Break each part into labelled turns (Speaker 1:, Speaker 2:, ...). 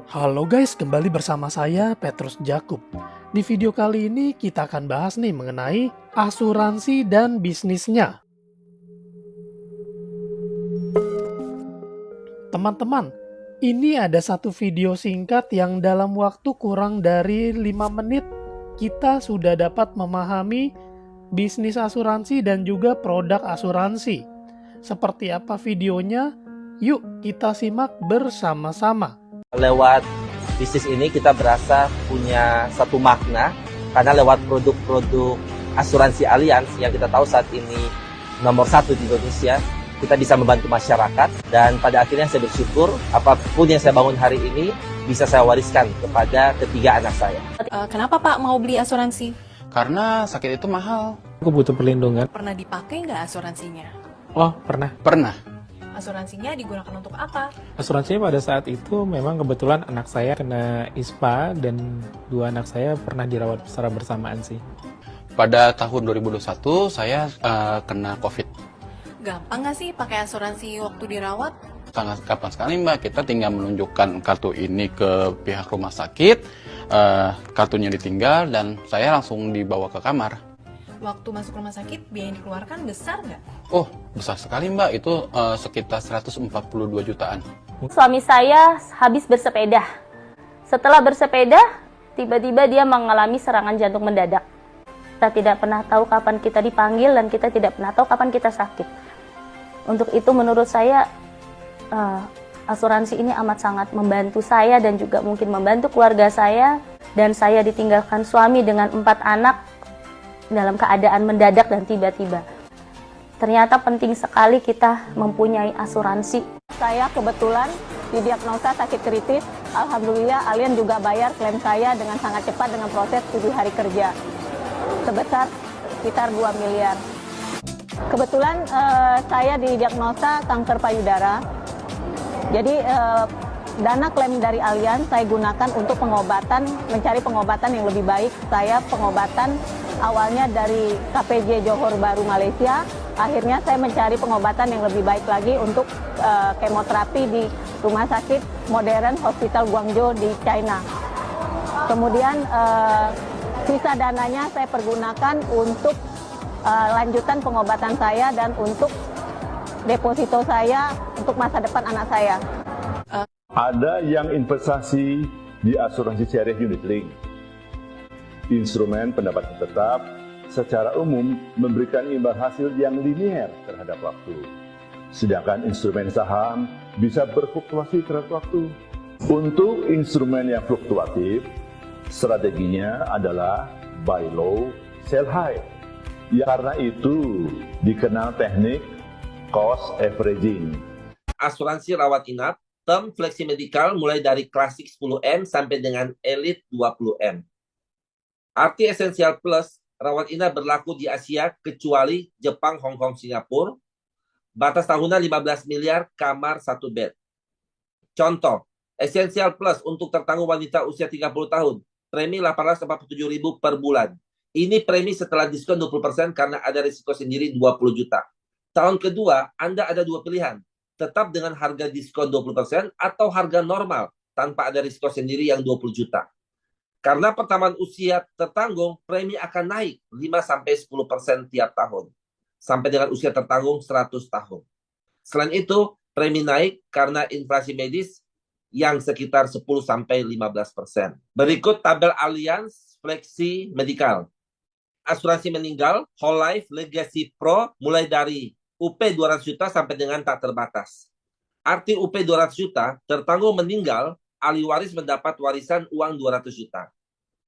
Speaker 1: Halo guys, kembali bersama saya Petrus Jakub. Di video kali ini kita akan bahas nih mengenai asuransi dan bisnisnya. Teman-teman, ini ada satu video singkat yang dalam waktu kurang dari 5 menit kita sudah dapat memahami bisnis asuransi dan juga produk asuransi. Seperti apa videonya? Yuk kita simak bersama-sama.
Speaker 2: Lewat bisnis ini kita berasa punya satu makna karena lewat produk-produk asuransi Allianz yang kita tahu saat ini nomor satu di Indonesia, kita bisa membantu masyarakat dan pada akhirnya saya bersyukur apapun yang saya bangun hari ini bisa saya wariskan kepada ketiga anak saya.
Speaker 3: Kenapa Pak mau beli asuransi?
Speaker 4: Karena sakit itu mahal.
Speaker 5: Aku butuh perlindungan.
Speaker 3: Pernah dipakai nggak asuransinya?
Speaker 5: Oh, pernah.
Speaker 4: Pernah.
Speaker 3: Asuransinya digunakan untuk apa?
Speaker 5: Asuransinya pada saat itu memang kebetulan anak saya kena ISPA dan dua anak saya pernah dirawat secara bersamaan sih.
Speaker 4: Pada tahun 2021 saya kena COVID.
Speaker 3: Gampang nggak sih pakai asuransi waktu dirawat?
Speaker 4: Sangat gampang sekali Mbak, kita tinggal menunjukkan kartu ini ke pihak rumah sakit, kartunya ditinggal dan saya langsung dibawa ke kamar.
Speaker 3: Waktu masuk rumah sakit, biaya yang dikeluarkan besar nggak?
Speaker 4: Oh, besar sekali Mbak, itu sekitar 142 jutaan.
Speaker 6: Suami saya habis bersepeda. Setelah bersepeda, tiba-tiba dia mengalami serangan jantung mendadak. Kita tidak pernah tahu kapan kita dipanggil dan kita tidak pernah tahu kapan kita sakit. Untuk itu menurut saya, asuransi ini amat sangat membantu saya dan juga mungkin membantu keluarga saya. Dan saya ditinggalkan suami dengan 4 anak dalam keadaan mendadak dan tiba-tiba. Ternyata penting sekali kita mempunyai asuransi.
Speaker 7: Saya kebetulan didiagnosa sakit kritis. Alhamdulillah Allianz juga bayar klaim saya dengan sangat cepat dengan proses 7 hari kerja. Sebesar sekitar 2 miliar. Kebetulan saya didiagnosa kanker payudara. Jadi dana klaim dari Allianz saya gunakan untuk pengobatan, mencari pengobatan yang lebih baik. Saya pengobatan awalnya dari KPJ Johor Bahru Malaysia, akhirnya saya mencari pengobatan yang lebih baik lagi untuk kemoterapi di Rumah Sakit Modern Hospital Guangzhou di China. Kemudian sisa dananya saya pergunakan untuk lanjutan pengobatan saya dan untuk deposito saya untuk masa depan anak saya.
Speaker 8: Ada yang investasi di asuransi syariah unit link. Instrumen pendapatan tetap secara umum memberikan imbal hasil yang linear terhadap waktu. Sedangkan instrumen saham bisa berfluktuasi terhadap waktu. Untuk instrumen yang fluktuatif, strateginya adalah buy low, sell high. Ya, karena itu dikenal teknik cost averaging.
Speaker 2: Asuransi rawat inap, term fleksi medikal mulai dari klasik 10M sampai dengan elite 20M. Arti esensial plus, rawat inap berlaku di Asia kecuali Jepang, Hong Kong, Singapura. Batas tahunan 15 miliar, kamar 1 bed. Contoh, esensial plus untuk tertanggung wanita usia 30 tahun, premi 847.000 per bulan. Ini premi setelah diskon 20% karena ada risiko sendiri 20 juta. Tahun kedua, Anda ada 2 pilihan. Tetap dengan harga diskon 20% atau harga normal tanpa ada risiko sendiri yang 20 juta. Karena pertambahan usia tertanggung, premi akan naik 5-10% tiap tahun. Sampai dengan usia tertanggung 100 tahun. Selain itu, premi naik karena inflasi medis yang sekitar 10-15%. Berikut tabel Allianz Fleksi Medikal. Asuransi meninggal, Whole Life Legacy Pro mulai dari UP 200 juta sampai dengan tak terbatas. Arti UP 200 juta, tertanggung meninggal, ahli waris mendapat warisan uang 200 juta.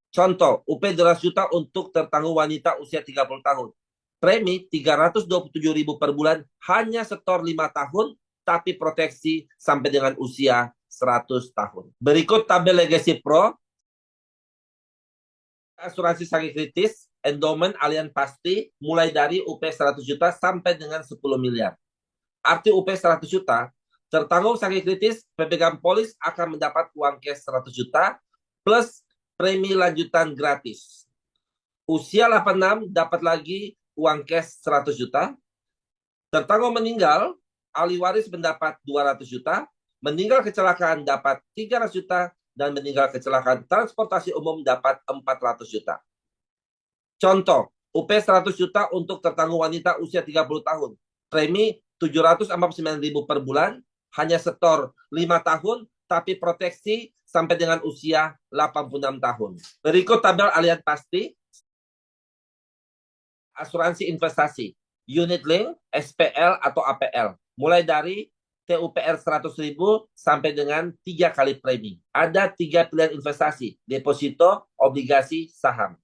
Speaker 2: Contoh, UP 200 juta untuk tertanggung wanita usia 30 tahun. Premi 327.000 per bulan, hanya setor 5 tahun, tapi proteksi sampai dengan usia 100 tahun. Berikut tabel Legacy Pro. Asuransi sakit kritis, endowment Allianz pasti, mulai dari UP 100 juta sampai dengan 10 miliar. Arti UP 100 juta, tertanggung sakit kritis, pemegang polis akan mendapat uang cash 100 juta, plus premi lanjutan gratis. Usia 86 dapat lagi uang cash 100 juta. Tertanggung meninggal, ahli waris mendapat 200 juta. Meninggal kecelakaan dapat 300 juta. dan meninggal kecelakaan transportasi umum dapat 400 juta. Contoh, UP 100 juta untuk tertangguh wanita usia 30 tahun. Premi 749.000 per bulan, hanya setor 5 tahun, tapi proteksi sampai dengan usia 86 tahun. Berikut tabel Allianz Pasti. Asuransi investasi, unit link, SPL atau APL. Mulai dari TUPR 100.000 sampai dengan 3 kali premi. Ada 3 pilihan investasi, deposito, obligasi, saham.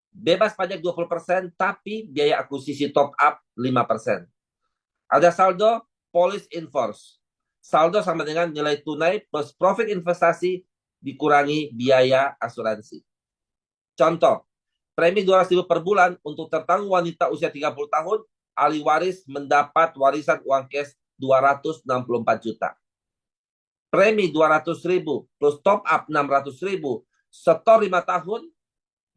Speaker 2: Bebas pajak 20%, tapi biaya akuisisi top up 5%. Ada saldo, policy in force. Saldo sama dengan nilai tunai plus profit investasi dikurangi biaya asuransi. Contoh, premi 200.000 per bulan untuk tertangguh wanita usia 30 tahun, ahli waris mendapat warisan uang cash 264 juta. Premi 200.000 plus top up 600.000, setor 5 tahun,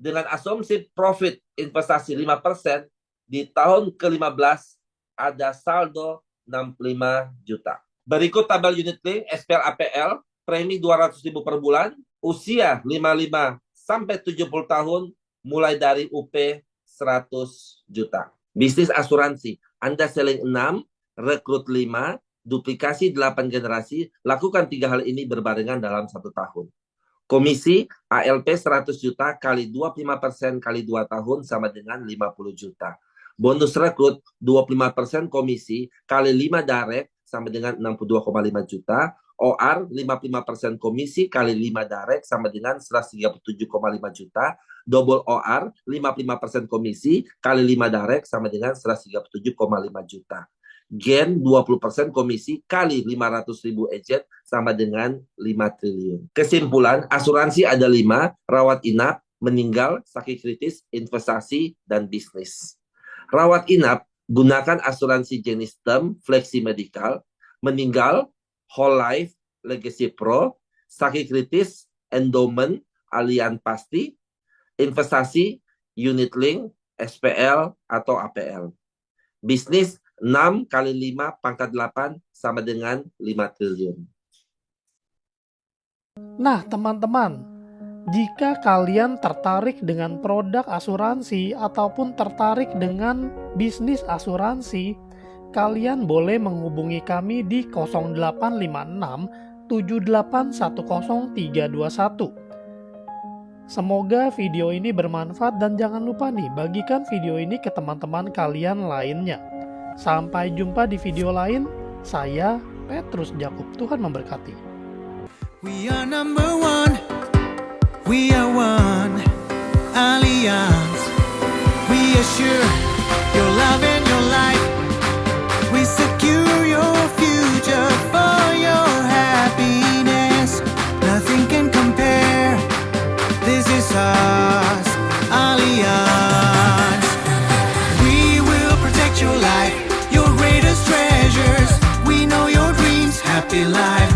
Speaker 2: dengan asumsi profit investasi 5%, di tahun ke-15 ada saldo 65 juta. Berikut tabel unit link SPL APL, premi 200.000 per bulan, usia 55 sampai 70 tahun, mulai dari UP 100 juta. Bisnis asuransi, Anda selling 6, rekrut 5, duplikasi 8 generasi, lakukan 3 hal ini berbarengan dalam 1 tahun. Komisi ALP 100 juta kali 25% kali 2 tahun sama dengan 50 juta. Bonus rekrut 25% komisi kali 5 direct sama dengan 62,5 juta. OR 55% komisi kali 5 direct sama dengan 137,5 juta. Double OR 55% komisi kali 5 direct sama dengan 137,5 juta. Gen 20% komisi kali 500.000 agent sama dengan 5 triliun. Kesimpulan, asuransi ada 5, rawat inap, meninggal, sakit kritis, investasi, dan bisnis. Rawat inap, gunakan asuransi jenis term, flexi medical, meninggal, whole life, legacy pro, sakit kritis, endowment, Allianz Pasti, investasi, unit link, SPL, atau APL. Bisnis, 6 kali 5 pangkat 8 sama dengan 5 triliun.
Speaker 1: Nah, teman-teman, jika kalian tertarik dengan produk asuransi ataupun tertarik dengan bisnis asuransi, kalian boleh menghubungi kami di 0856 7810 321. Semoga video ini bermanfaat dan jangan lupa nih, bagikan video ini ke teman-teman kalian lainnya. Sampai jumpa di video lain. Saya Petrus Jakub. Tuhan memberkati.
Speaker 9: We are number one. We are one. Allianz. We assure your love and your life. We secure your future for your happiness. Nothing can compare. This is us, Allianz. We will protect your life, your greatest treasures. We know your dreams, happy life.